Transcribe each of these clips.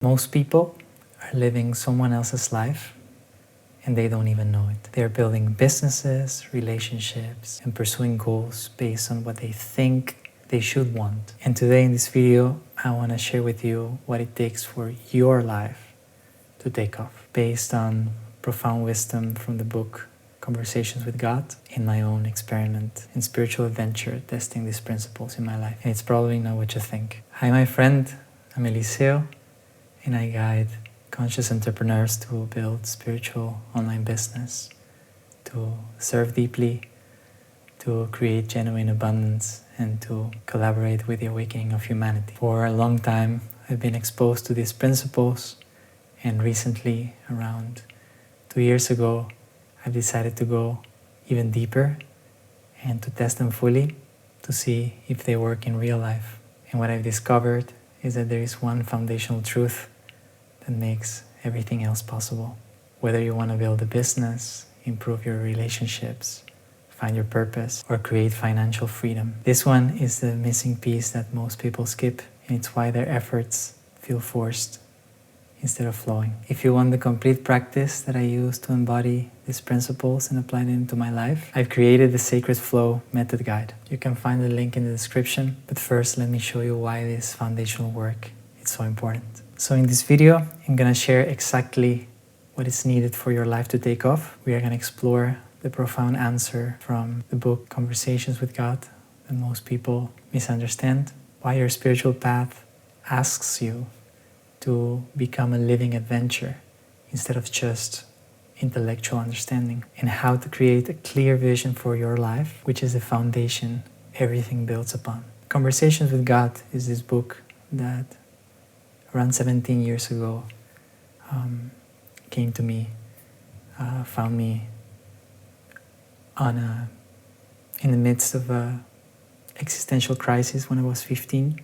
Most people are living someone else's life and they don't even know it. They're building businesses, relationships, and pursuing goals based on what they think they should want. And today in this video, I want to share with you what it takes for your life to take off, based on profound wisdom from the book Conversations with God, in my own experiment in spiritual adventure, testing these principles in my life. And it's probably not what you think. Hi, my friend. I'm Eliseo, and I guide conscious entrepreneurs to build spiritual online business, to serve deeply, to create genuine abundance, and to collaborate with the awakening of humanity. For a long time, I've been exposed to these principles, and recently, around 2 years ago, I've decided to go even deeper and to test them fully to see if they work in real life. And what I've discovered is that there is one foundational truth that makes everything else possible. Whether you want to build a business, improve your relationships, find your purpose, or create financial freedom. This one is the missing piece that most people skip, and it's why their efforts feel forced instead of flowing. If you want the complete practice that I use to embody these principles and apply them to my life, I've created the Sacred Flow Method Guide. You can find the link in the description, but first let me show you why this foundational work is so important. So in this video, I'm gonna share exactly what is needed for your life to take off. We are gonna explore the profound answer from the book Conversations with God that most people misunderstand, why your spiritual path asks you to become a living adventure instead of just intellectual understanding, and how to create a clear vision for your life, which is the foundation everything builds upon. Conversations with God is this book that around 17 years ago came to me, found me in the midst of an existential crisis when I was 15.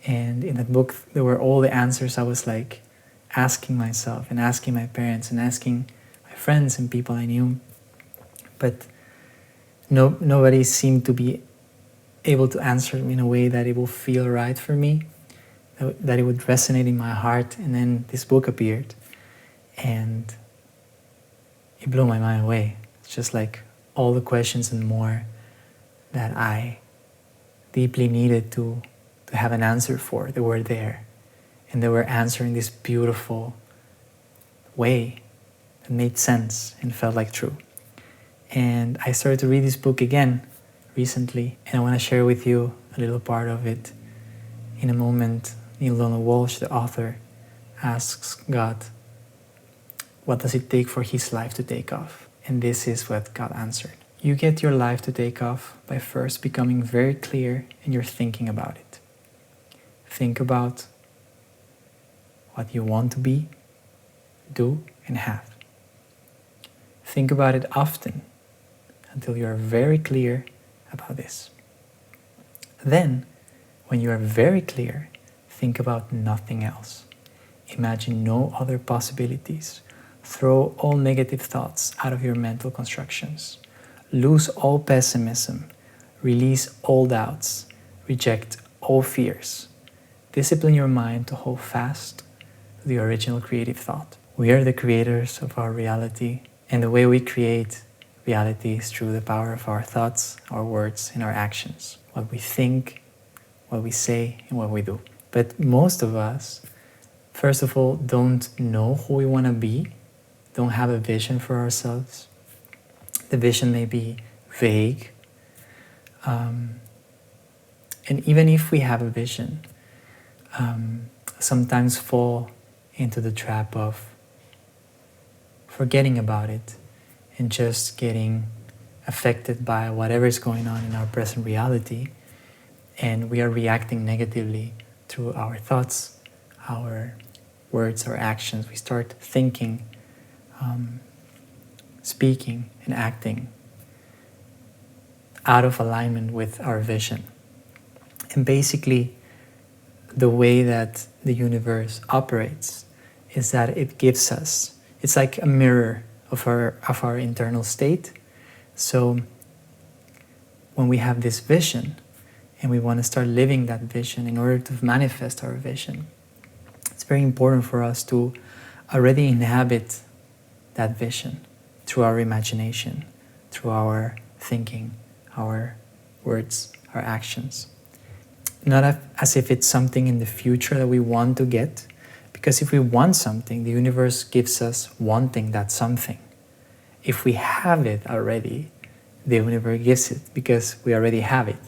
And in that book, there were all the answers I was like asking myself and asking my parents and asking my friends and people I knew. But nobody seemed to be able to answer them in a way that it will feel right for me, that it would resonate in my heart. And then this book appeared and it blew my mind away. It's just like all the questions and more that I deeply needed to have an answer for, they were there. And they were answered in this beautiful way that made sense and felt like true. And I started to read this book again recently, and I want to share with you a little part of it. In a moment, Neil Donald Walsh, the author, asks God, what does it take for his life to take off? And this is what God answered. You get your life to take off by first becoming very clear in your thinking about it. Think about what you want to be, do, and have. Think about it often until you are very clear about this. Then, when you are very clear, think about nothing else. Imagine no other possibilities. Throw all negative thoughts out of your mental constructions. Lose all pessimism. Release all doubts. Reject all fears. Discipline your mind to hold fast to the original creative thought. We are the creators of our reality, and the way we create reality is through the power of our thoughts, our words, and our actions. What we think, what we say, and what we do. But most of us, first of all, don't know who we want to be, don't have a vision for ourselves. The vision may be vague. And even if we have a vision, sometimes fall into the trap of forgetting about it and just getting affected by whatever is going on in our present reality, and we are reacting negatively through our thoughts, our words, our actions. We start thinking, speaking, and acting out of alignment with our vision. And basically, the way that the universe operates is that it gives us, it's like a mirror of our internal state. So when we have this vision and we want to start living that vision in order to manifest our vision, very important for us to already inhabit that vision through our imagination, through our thinking, our words, our actions. Not as if it's something in the future that we want to get, because if we want something, the universe gives us wanting that something. If we have it already, the universe gives it because we already have it.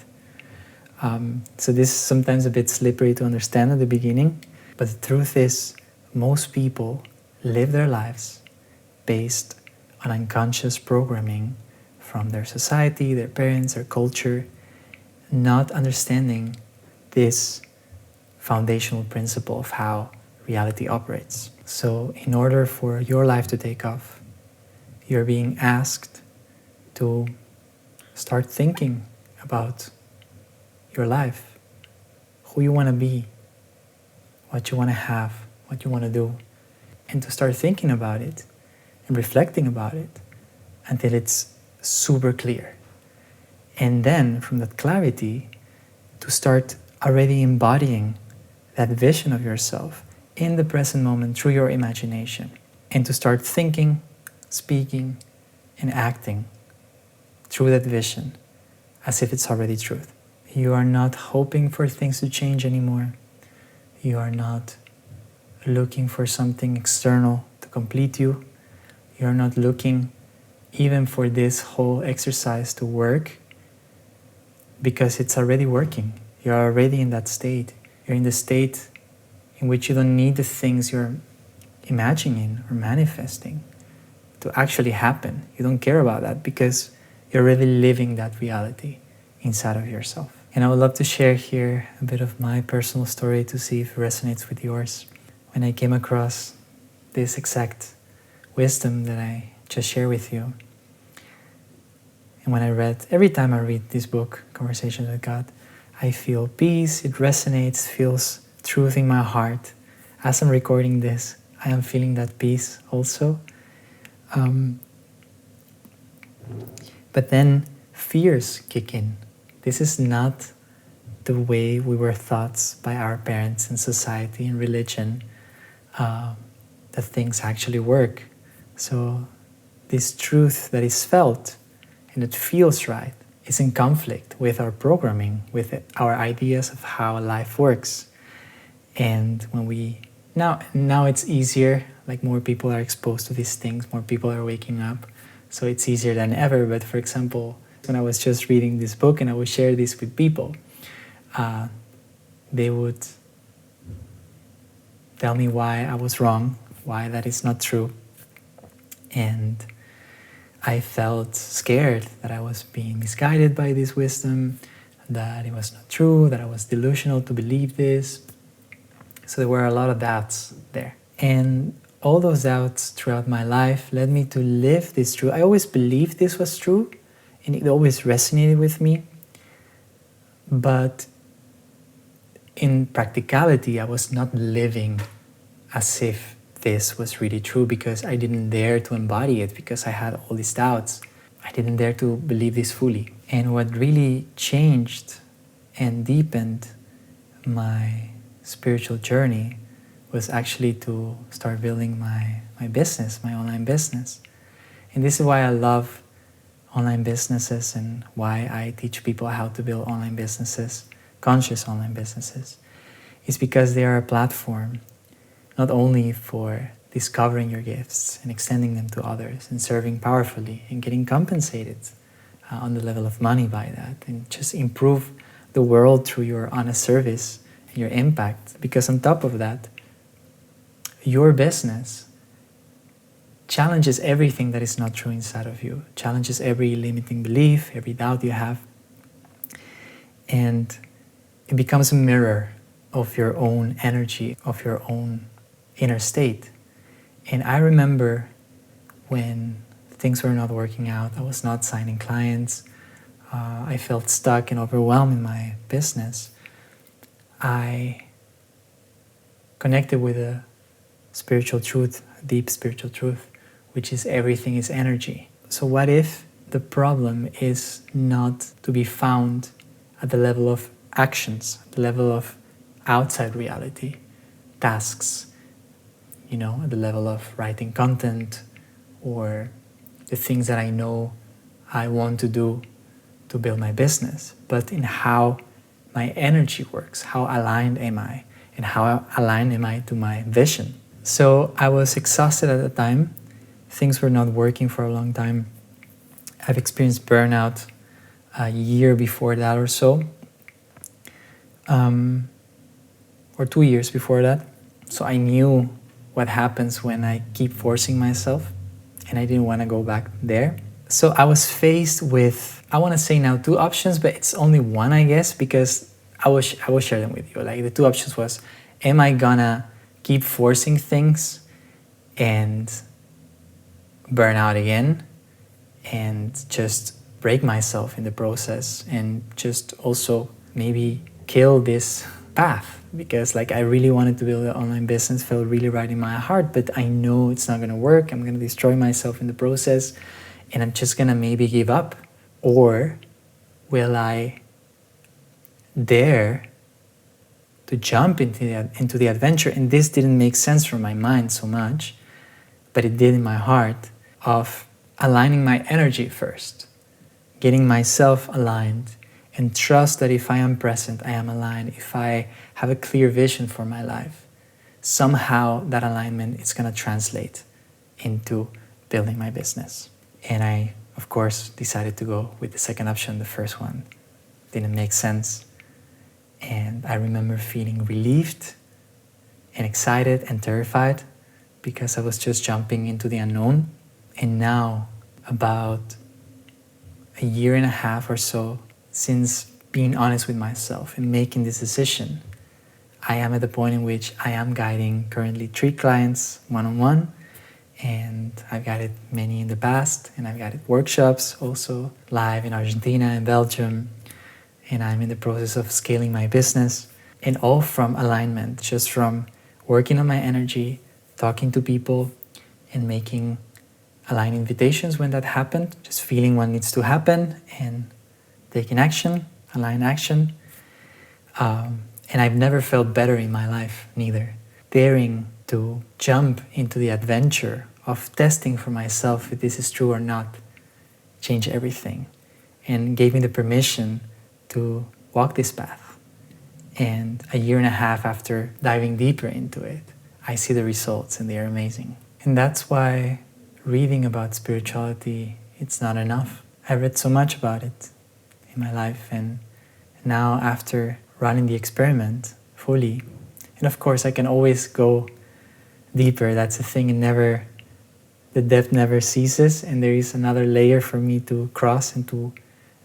So this is sometimes a bit slippery to understand at the beginning, but the truth is, most people live their lives based on unconscious programming from their society, their parents, their culture, not understanding this foundational principle of how reality operates. So in order for your life to take off, you're being asked to start thinking about your life, who you want to be, what you want to have, what you want to do, and to start thinking about it and reflecting about it until it's super clear. And then from that clarity, to start already embodying that vision of yourself in the present moment through your imagination, and to start thinking, speaking, and acting through that vision as if it's already truth. You are not hoping for things to change anymore. You are not looking for something external to complete you. You are not looking even for this whole exercise to work, because it's already working. You're already in that state. You're in the state in which you don't need the things you're imagining or manifesting to actually happen. You don't care about that because you're really living that reality inside of yourself. And I would love to share here a bit of my personal story to see if it resonates with yours. When I came across this exact wisdom that I just shared with you, and when every time I read this book, Conversations with God, I feel peace, it resonates, feels truth in my heart. As I'm recording this, I am feeling that peace also. But then fears kick in. This is not the way we were taught by our parents and society and religion that things actually work. So this truth that is felt and it feels right is in conflict with our programming, with our ideas of how life works. And when we now it's easier, like more people are exposed to these things, more people are waking up, so it's easier than ever. But for example, when I was just reading this book and I would share this with people, they would tell me why I was wrong, why that is not true. And I felt scared that I was being misguided by this wisdom, that it was not true, that I was delusional to believe this. So there were a lot of doubts there. And all those doubts throughout my life led me to live this truth. I always believed this was true, and it always resonated with me. But in practicality, I was not living as if this was really true, because I didn't dare to embody it, because I had all these doubts. I didn't dare to believe this fully. And what really changed and deepened my spiritual journey was actually to start building my business, my online business. And this is why I love online businesses and why I teach people how to build online businesses, conscious online businesses. It's because they are a platform not only for discovering your gifts and extending them to others and serving powerfully and getting compensated on the level of money by that, and just improve the world through your honest service and your impact. Because on top of that, your business challenges everything that is not true inside of you, challenges every limiting belief, every doubt you have, and it becomes a mirror of your own energy, of your own inner state. And I remember when things were not working out, I was not signing clients, I felt stuck and overwhelmed in my business. I connected with a spiritual truth, a deep spiritual truth, which is everything is energy. So what if the problem is not to be found at the level of actions, the level of outside reality, tasks, at the level of writing content or the things that I know I want to do to build my business, but in how my energy works, how aligned am I, and how aligned am I to my vision. So I was exhausted at the time. Things were not working for a long time. I've experienced burnout a year before that or so, or 2 years before that. So I knew what happens when I keep forcing myself, and I didn't want to go back there. So I was faced with, I want to say now 2 options, but it's only one, I guess, because I will share them with you. Like the 2 options was, am I gonna keep forcing things and burn out again and just break myself in the process and just also maybe kill this path, because like I really wanted to build an online business, felt really right in my heart, but I know it's not gonna work. I'm gonna destroy myself in the process and I'm just gonna maybe give up. Or will I dare to jump into the adventure? And this didn't make sense from my mind so much, but it did in my heart, of aligning my energy first, getting myself aligned, and trust that if I am present, I am aligned. If I have a clear vision for my life, somehow that alignment is going to translate into building my business. And I, of course, decided to go with the second option. The first one didn't make sense. And I remember feeling relieved and excited and terrified because I was just jumping into the unknown. And now, about a year and a half or so since being honest with myself and making this decision, I am at the point in which I am guiding currently 3 clients one-on-one, and I've guided many in the past, and I've guided workshops also live in Argentina and Belgium, and I'm in the process of scaling my business, and all from alignment, just from working on my energy, talking to people, and making aligned invitations when that happened, just feeling what needs to happen and taking action, aligned action. And I've never felt better in my life, neither. Daring to jump into the adventure of testing for myself if this is true or not changed everything and gave me the permission to walk this path. And a year and a half after diving deeper into it, I see the results and they are amazing. And that's why reading about spirituality, it's not enough. I read so much about it in my life, and now after running the experiment fully, and of course I can always go deeper, that's the thing, and the depth never ceases, and there is another layer for me to cross and to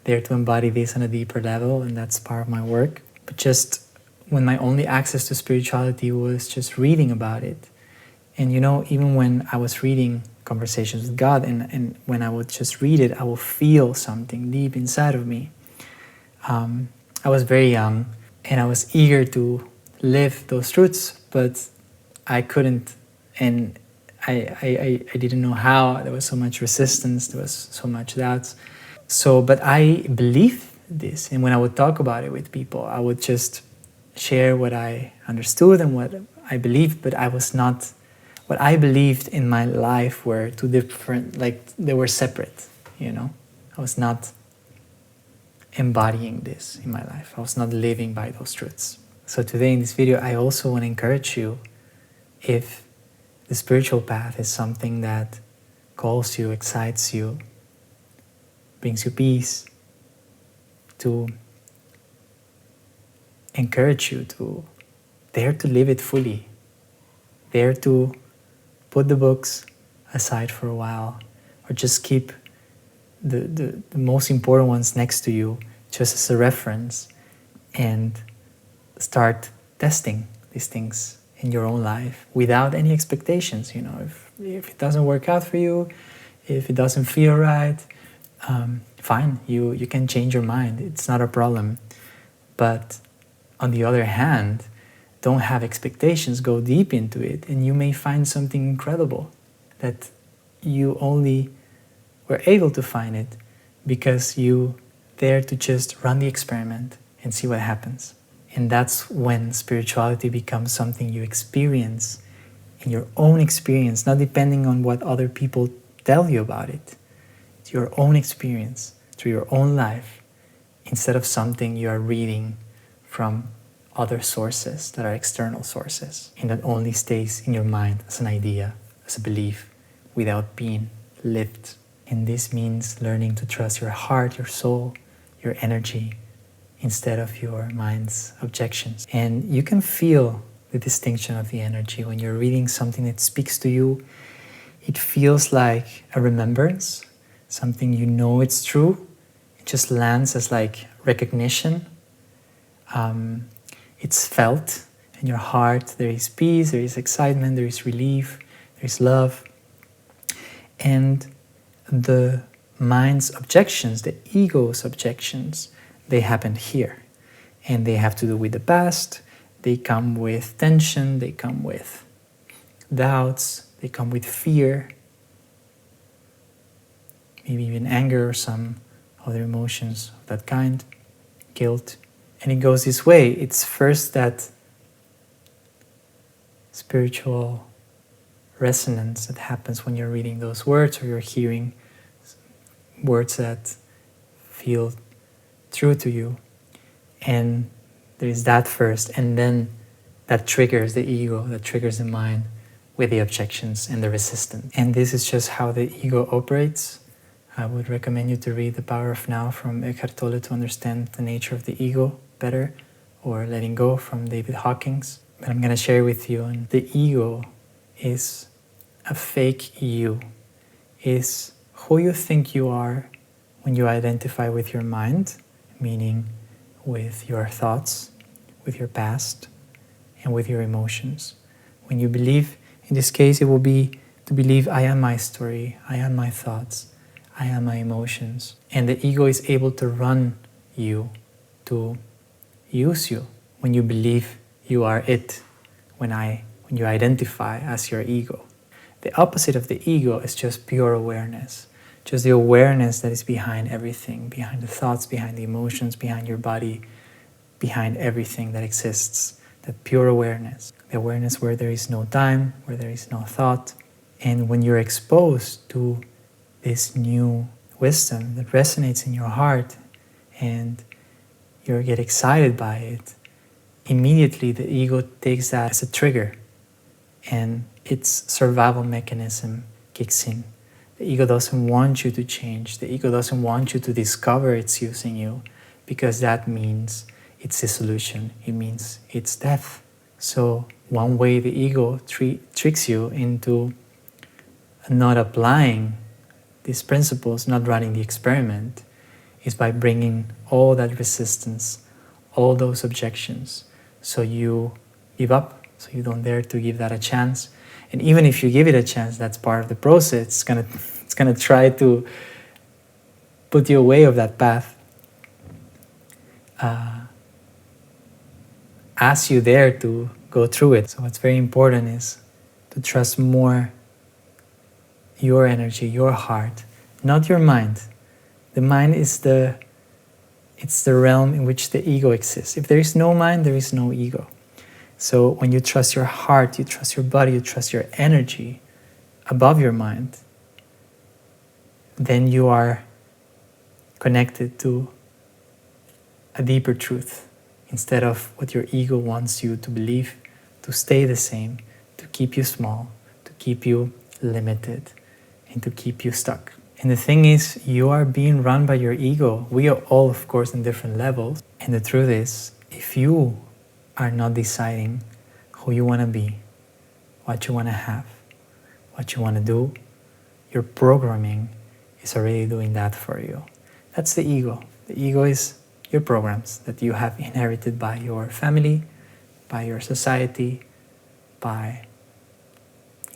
dare to embody this on a deeper level, and that's part of my work. But just when my only access to spirituality was just reading about it, and even when I was reading Conversations with God, and when I would just read it, I would feel something deep inside of me. I was very young, and I was eager to live those truths, but I couldn't, and I didn't know how. There was so much resistance, there was so much doubts. But I believed this, and when I would talk about it with people, I would just share what I understood and what I believed, but I was not, what I believed in my life were 2 different, like they were separate, I was not embodying this in my life. I was not living by those truths. So today in this video, I also want to encourage you, if the spiritual path is something that calls you, excites you, brings you peace, to encourage you to dare to live it fully, dare to put the books aside for a while, or just keep the most important ones next to you just as a reference, and start testing these things in your own life without any expectations. If it doesn't work out for you, if it doesn't feel right, fine, you can change your mind, it's not a problem. But on the other hand, don't have expectations, go deep into it, and you may find something incredible that you only were able to find it because you dare to just run the experiment and see what happens. And that's when spirituality becomes something you experience and your own experience, not depending on what other people tell you about it. It's your own experience through your own life, instead of something you are reading from other sources that are external sources, and that only stays in your mind as an idea, as a belief, without being lived. And this means learning to trust your heart, your soul, your energy, instead of your mind's objections. And you can feel the distinction of the energy when you're reading something that speaks to you. It feels like a remembrance, something you know it's true. It just lands as like recognition. It's felt in your heart. There is peace, there is excitement, there is relief, there is love. And the mind's objections, the ego's objections, they happen here. And they have to do with the past. They come with tension, they come with doubts, they come with fear, maybe even anger or some other emotions of that kind, guilt. And it goes this way. It's first that spiritual resonance that happens when you're reading those words, or you're hearing words that feel true to you. And there is that first, and then that triggers the ego, that triggers the mind with the objections and the resistance. And this is just how the ego operates. I would recommend you to read The Power of Now from Eckhart Tolle to understand the nature of the ego better, or Letting Go from David Hawkins. But I'm going to share with you, and the ego is a fake you, is who you think you are when you identify with your mind, meaning with your thoughts, with your past, and with your emotions. When you believe, in this case, it will be to believe, I am my story, I am my thoughts, I am my emotions. And the ego is able to run you, to use you when you believe you are it, when you identify as your ego. The opposite of the ego is just pure awareness. Just the awareness that is behind everything, behind the thoughts, behind the emotions, behind your body, behind everything that exists. That pure awareness. The awareness where there is no time, where there is no thought. And when you're exposed to this new wisdom that resonates in your heart and you get excited by it, immediately the ego takes that as a trigger and its survival mechanism kicks in. The ego doesn't want you to change. The ego doesn't want you to discover it's using you, because that means it's dissolution. It means it's death. So one way the ego tricks you into not applying these principles, not running the experiment, is by bringing all that resistance, all those objections. So you give up, so you don't dare to give that a chance. And even if you give it a chance, that's part of the process. It's gonna try to put you away of that path. Ask you there to go through it. So what's very important is to trust more your energy, your heart, not your mind. The mind is it's the realm in which the ego exists. If there is no mind, there is no ego. So when you trust your heart, you trust your body, you trust your energy above your mind, then you are connected to a deeper truth, instead of what your ego wants you to believe, to stay the same, to keep you small, to keep you limited, and to keep you stuck. And the thing is, you are being run by your ego. We are all, of course, in different levels. And the truth is, if you are not deciding who you want to be, what you want to have, what you want to do, your programming is already doing that for you. That's the ego. The ego is your programs that you have inherited by your family, by your society, by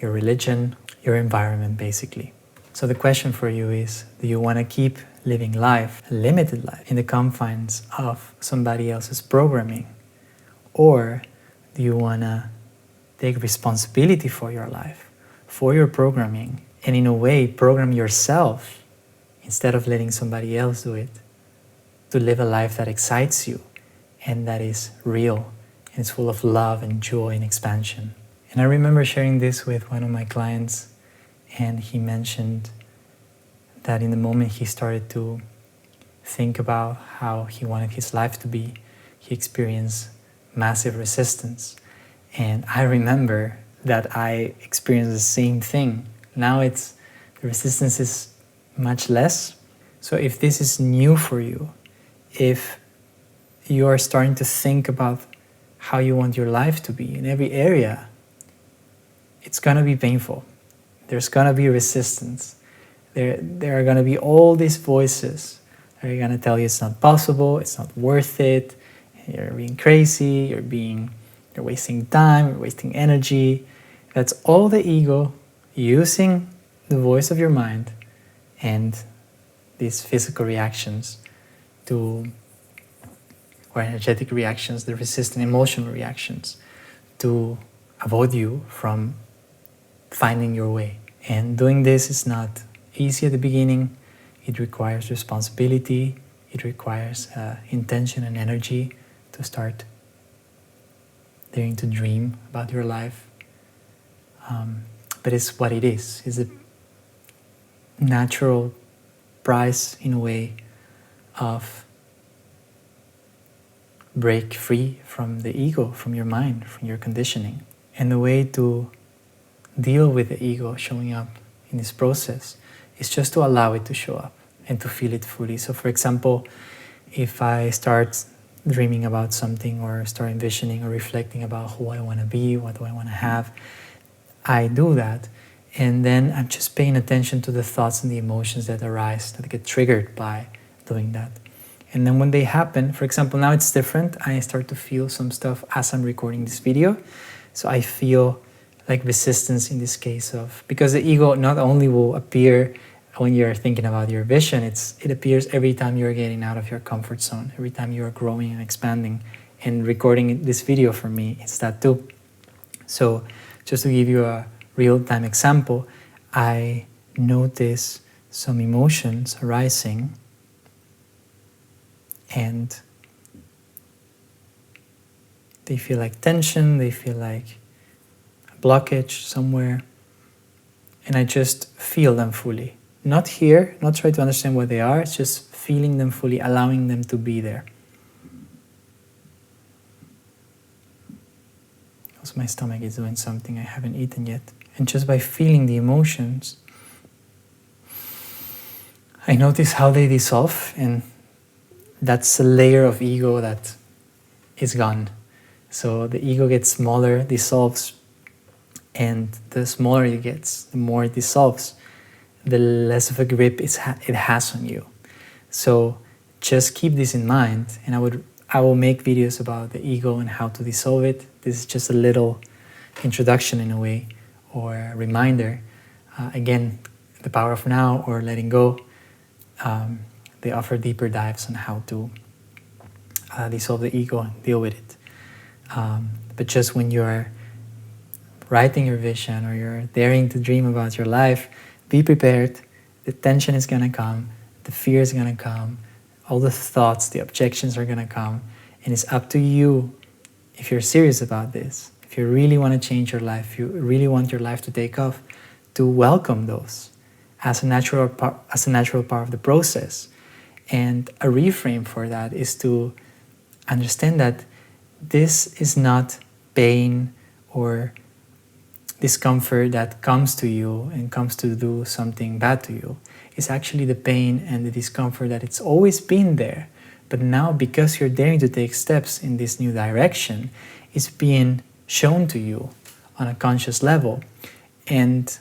your religion, your environment, basically. So the question for you is, do you want to keep living life, a limited life, in the confines of somebody else's programming? Or do you want to take responsibility for your life, for your programming, and in a way program yourself instead of letting somebody else do it, to live a life that excites you and that is real and is full of love and joy and expansion And I remember sharing this with one of my clients, and he mentioned that in the moment he started to think about how he wanted his life to be, he experienced massive resistance. And I remember that I experienced the same thing. Now the resistance is much less. So if this is new for you, if you are starting to think about how you want your life to be in every area, it's gonna be painful. There's gonna be resistance. There are gonna be all these voices that are gonna tell you it's not possible, it's not worth it, you're being crazy, you're wasting time, you're wasting energy. That's all the ego using the voice of your mind and these physical reactions or energetic reactions, the resistant emotional reactions, to avoid you from finding your way. And doing this is not easy at the beginning. It requires responsibility. It requires intention and energy to start daring to dream about your life. But it's what it is. It's a natural price, in a way, of break free from the ego, from your mind, from your conditioning. And the way to deal with the ego showing up in this process is just to allow it to show up and to feel it fully. So for example, if I start dreaming about something or start envisioning or reflecting about who I want to be, what do I want to have, I do that, and then I'm just paying attention to the thoughts and the emotions that arise, that get triggered by doing that. And then when they happen, for example, now it's different. I start to feel some stuff as I'm recording this video. So I feel like resistance in this case because the ego not only will appear when you're thinking about your vision, it appears every time you're getting out of your comfort zone, every time you're growing and expanding. And recording this video for me, it's that too. So just to give you a real-time example, I notice some emotions arising, and they feel like tension, they feel like a blockage somewhere, and I just feel them fully. Not here, not try to understand what they are, it's just feeling them fully, allowing them to be there. Also, my stomach is doing something, I haven't eaten yet. And just by feeling the emotions, I notice how they dissolve, and that's a layer of ego that is gone. So the ego gets smaller, dissolves, and the smaller it gets, the more it dissolves, the less of a grip it has on you. So just keep this in mind, and I will make videos about the ego and how to dissolve it. This is just a little introduction in a way, or a reminder. Again, the power of now or letting go. They offer deeper dives on how to dissolve the ego and deal with it. But just when you're writing your vision or you're daring to dream about your life, be prepared. The tension is going to come, the fear is going to come, all the thoughts, the objections are going to come, and it's up to you, if you're serious about this, if you really want to change your life, if you really want your life to take off, to welcome those as a natural part of the process. And a reframe for that is to understand that this is not pain or discomfort that comes to you and comes to do something bad to you. It's actually the pain and the discomfort that it's always been there. But now, because you're daring to take steps in this new direction, it's being shown to you on a conscious level. And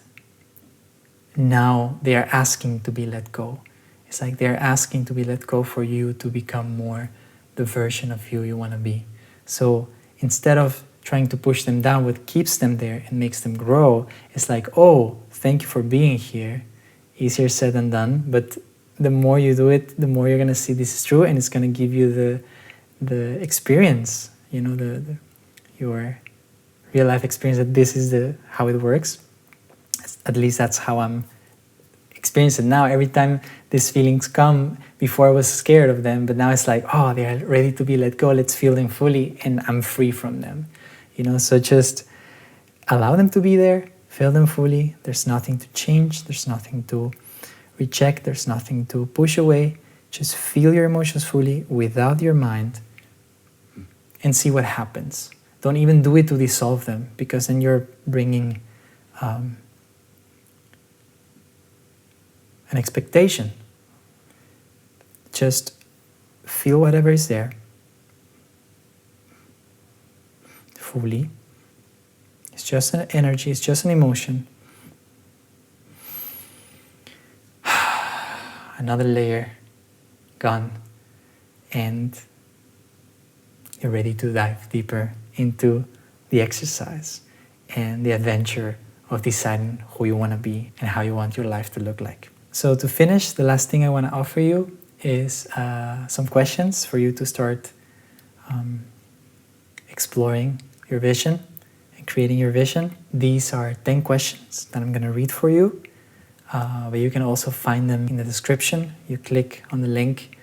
now they are asking to be let go. It's like they're asking to be let go for you to become more the version of you want to be. So instead of trying to push them down, what keeps them there and makes them grow is like, oh, thank you for being here. Easier said than done, but the more you do it, the more you're going to see this is true, and it's going to give you the experience, your real life experience, that this is how it works. At least that's how I'm experiencing it now. Every time these feelings come, before I was scared of them, but now it's like, oh, they are ready to be let go, let's feel them fully, and I'm free from them. So just allow them to be there, feel them fully. There's nothing to change, there's nothing to reject, there's nothing to push away. Just feel your emotions fully without your mind and see what happens. Don't even do it to dissolve them, because then you're bringing an expectation. Just feel whatever is there fully. It's just an energy, it's just an emotion. Another layer gone, and you're ready to dive deeper into the exercise and the adventure of deciding who you want to be and how you want your life to look like. So to finish, the last thing I want to offer you is some questions for you to start exploring your vision and creating your vision. These are 10 questions that I'm going to read for you, but you can also find them in the description. You click on the link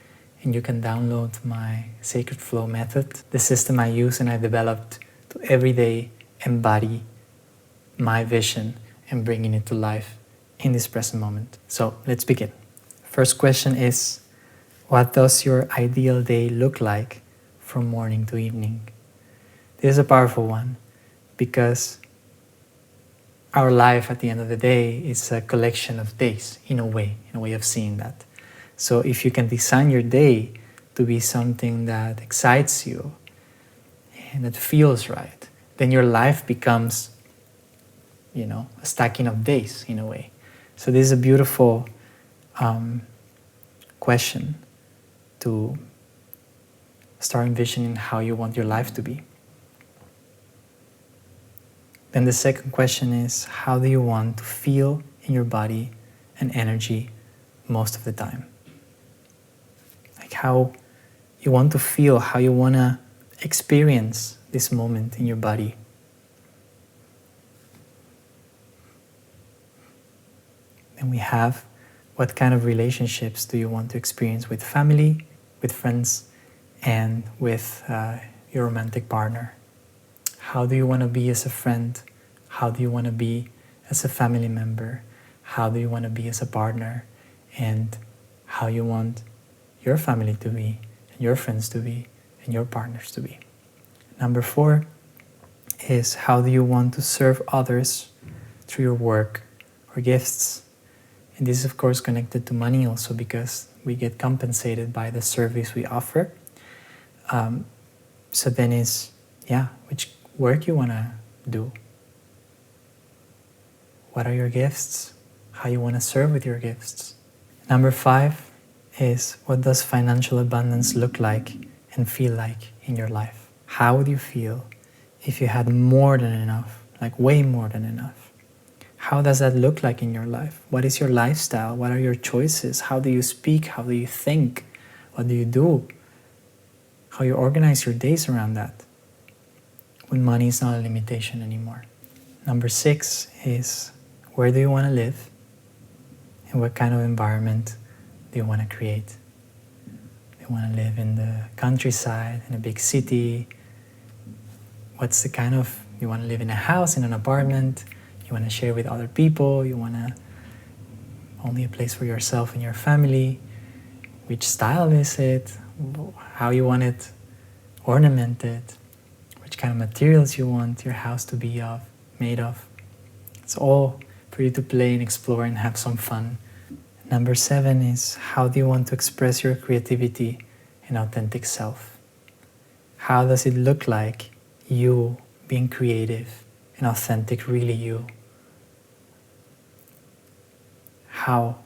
and you can download my Sacred Flow method, the system I use and I developed to everyday embody my vision and bringing it to life in this present moment. So let's begin. First question is, what does your ideal day look like from morning to evening? This is a powerful one, because our life at the end of the day is a collection of days, in a way of seeing that. So if you can design your day to be something that excites you and that feels right, then your life becomes, a stacking of days in a way. So this is a beautiful question to start envisioning how you want your life to be. Then the second question is, how do you want to feel in your body and energy most of the time? Like how you want to feel, how you want to experience this moment in your body. Then we have, what kind of relationships do you want to experience with family, with friends, and with your romantic partner? How do you want to be as a friend? How do you want to be as a family member? How do you want to be as a partner? And how you want your family to be, and your friends to be, and your partners to be. Number 4 is, how do you want to serve others through your work or gifts? And this is of course connected to money also, because we get compensated by the service we offer. So then is, which work you want to do? What are your gifts? How you want to serve with your gifts? Number 5 is, what does financial abundance look like and feel like in your life? How would you feel if you had more than enough, like way more than enough? How does that look like in your life? What is your lifestyle? What are your choices? How do you speak? How do you think? What do you do? How you organize your days around that, when money is not a limitation anymore. Number 6 is, where do you want to live? And what kind of environment do you want to create? Do you want to live in the countryside, in a big city? What's the kind of, you want to live in a house, in an apartment? You want to share with other people? You want to only a place for yourself and your family? Which style is it? How you want it ornamented? Which kind of materials you want your house to be made of? It's all for you to play and explore and have some fun. Number 7 is, how do you want to express your creativity and authentic self? How does it look like you being creative and authentic, really you? How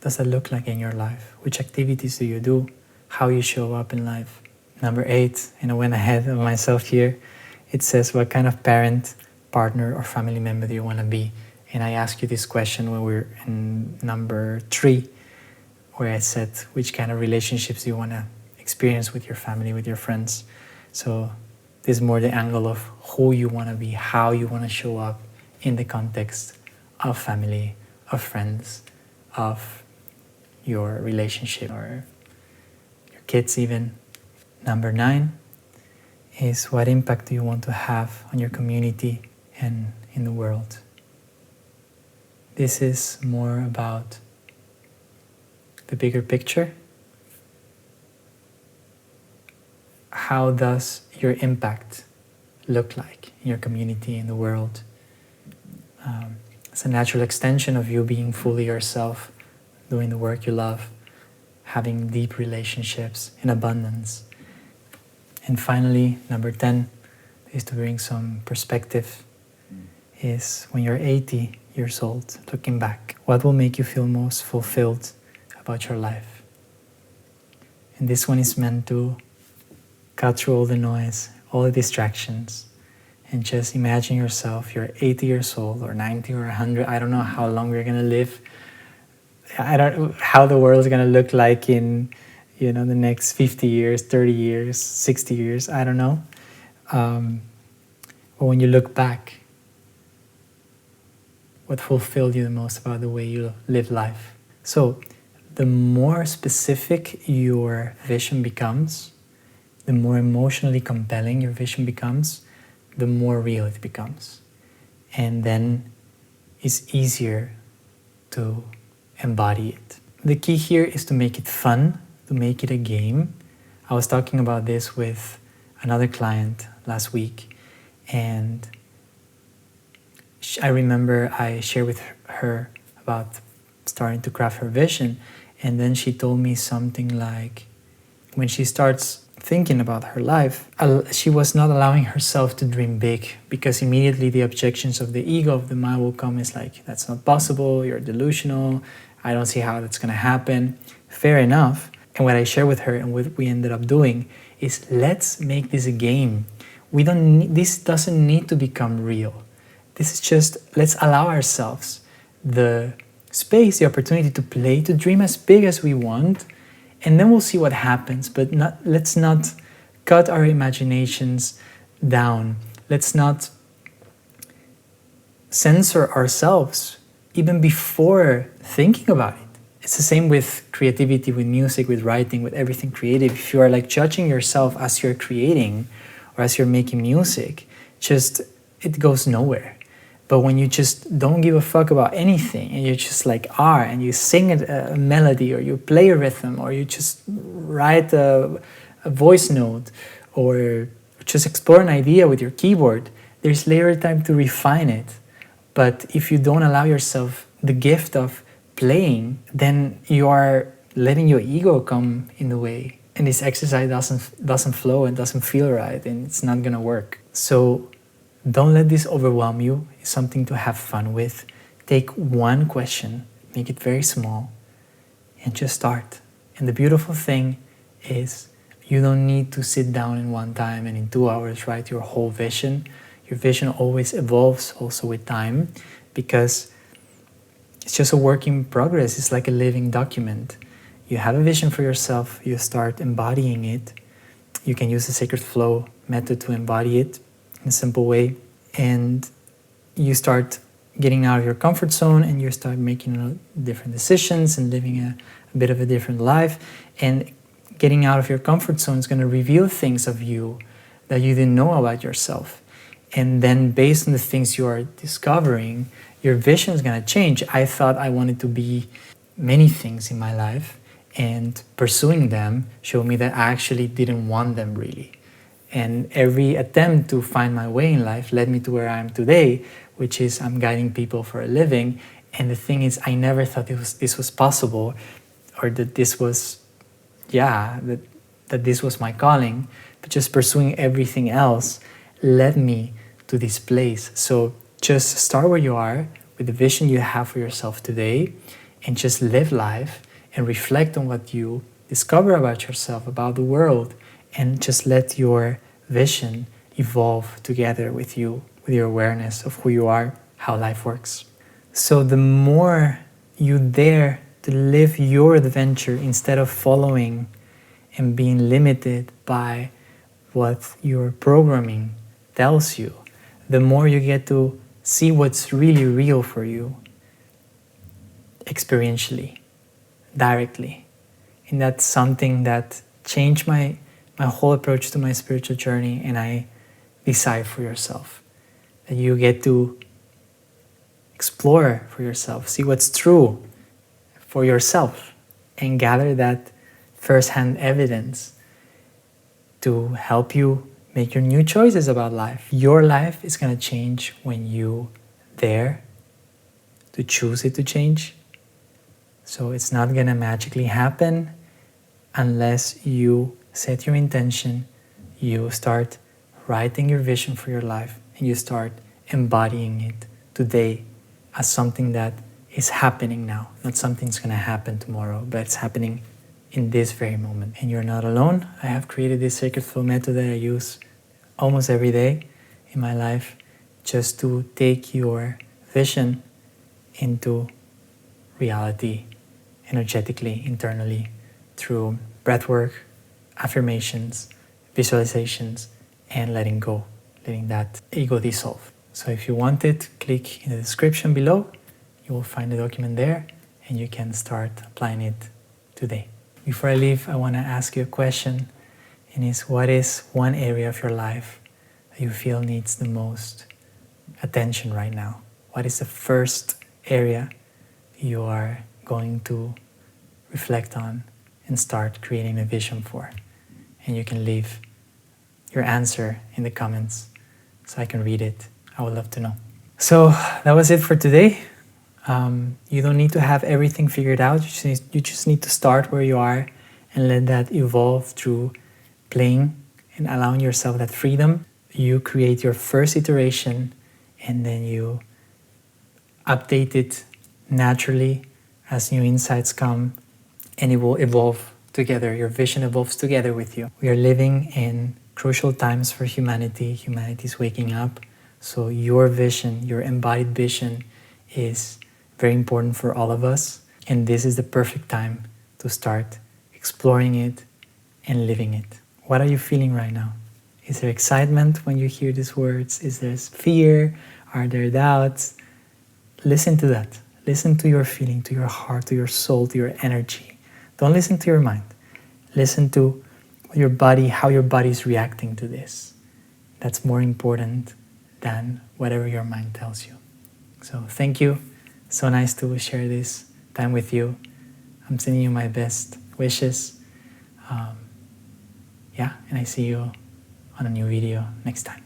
does that look like in your life? Which activities do you do? How you show up in life? Number 8, and I went ahead of myself here, it says, what kind of parent, partner, or family member do you want to be? And I asked you this question when we were in number 3, where I said, which kind of relationships do you want to experience with your family, with your friends? So this is more the angle of who you want to be, how you want to show up in the context of family, of friends, of your relationship, or your kids even. Number 9 is, what impact do you want to have on your community and in the world. This is more about the bigger picture. How does your impact look like in your community, in the world? It's a natural extension of you being fully yourself, doing the work you love, having deep relationships in abundance. And finally, number 10 is to bring some perspective, is when you're 80 years old, looking back, what will make you feel most fulfilled about your life? And this one is meant to cut through all the noise, all the distractions, and just imagine yourself, you're 80 years old or 90 or 100, I don't know how long we're going to live. I don't know how the world is going to look like in, the next 50 years, 30 years, 60 years, I don't know. But when you look back, what fulfilled you the most about the way you live life? So the more specific your vision becomes, the more emotionally compelling your vision becomes, the more real it becomes. And then it's easier to embody it. The key here is to make it fun, to make it a game. I was talking about this with another client last week, and I remember I shared with her about starting to craft her vision, and then she told me something like, when she starts thinking about her life, she was not allowing herself to dream big, because immediately the objections of the ego, of the mind, will come. It's like, that's not possible, you're delusional, I don't see how that's going to happen. Fair enough. And what I shared with her and what we ended up doing is, let's make this a game. This doesn't need to become real. This is just, let's allow ourselves the space, the opportunity to play, to dream as big as we want, and then we'll see what happens. But let's not cut our imaginations down. Let's not censor ourselves even before thinking about it. It's the same with creativity, with music, with writing, with everything creative. If you are like judging yourself as you're creating or as you're making music, it goes nowhere. But when you just don't give a fuck about anything, and you just are, and you sing a melody, or you play a rhythm, or you just write a voice note, or just explore an idea with your keyboard, there's later time to refine it. But if you don't allow yourself the gift of playing, then you are letting your ego come in the way, and this exercise doesn't flow and doesn't feel right, and it's not gonna work. So don't let this overwhelm you. It's something to have fun with. Take one question, make it very small, and just start. And the beautiful thing is, you don't need to sit down in one time and in 2 hours write your whole vision. Your vision always evolves also with time, because it's just a work in progress. It's like a living document. You have a vision for yourself, you start embodying it. You can use the sacred flow method to embody it in a simple way, and you start getting out of your comfort zone, and you start making different decisions and living a bit of a different life. And getting out of your comfort zone is going to reveal things of you that you didn't know about yourself. And then based on the things you are discovering, your vision is going to change. I thought I wanted to be many things in my life, and pursuing them showed me that I actually didn't want them really. And every attempt to find my way in life led me to where I am today, which is I'm guiding people for a living. And the thing is, I never thought this was possible, or that this was, that this was my calling. But just pursuing everything else led me to this place. So just start where you are with the vision you have for yourself today, and just live life and reflect on what you discover about yourself, about the world, and just let your vision evolve together with you, with your awareness of who you are, how life works. So the more you dare to live your adventure instead of following and being limited by what your programming tells you, the more you get to see what's really real for you, experientially, directly. And that's something that changed my whole approach to my spiritual journey, and I decide for yourself that you get to explore for yourself, see what's true for yourself, and gather that first-hand evidence to help you make your new choices about life. Your life is going to change when you dare to choose it to change. So it's not going to magically happen unless you set your intention, you start writing your vision for your life, and you start embodying it today as something that is happening now. Not something's going to happen tomorrow, but it's happening in this very moment. And you're not alone. I have created this sacred flow method that I use almost every day in my life just to take your vision into reality energetically, internally, through breathwork, affirmations, visualizations, and letting go, letting that ego dissolve. So if you want it, click in the description below. You will find the document there and you can start applying it today. Before I leave, I want to ask you a question, and it's, what is one area of your life that you feel needs the most attention right now? What is the first area you are going to reflect on and start creating a vision for? And you can leave your answer in the comments so I can read it. I would love to know. So that was it for today. You don't need to have everything figured out. You just need to start where you are and let that evolve through playing and allowing yourself that freedom. You create your first iteration and then you update it naturally as new insights come, and it will evolve together. Your vision evolves together with you. We are living in crucial times for humanity. Humanity is waking up. So your vision, your embodied vision, is very important for all of us. And this is the perfect time to start exploring it and living it. What are you feeling right now? Is there excitement when you hear these words? Is there fear? Are there doubts? Listen to that. Listen to your feeling, to your heart, to your soul, to your energy. Don't listen to your mind. Listen to your body, how your body is reacting to this. That's more important than whatever your mind tells you. So thank you. So nice to share this time with you. I'm sending you my best wishes. And I see you on a new video next time.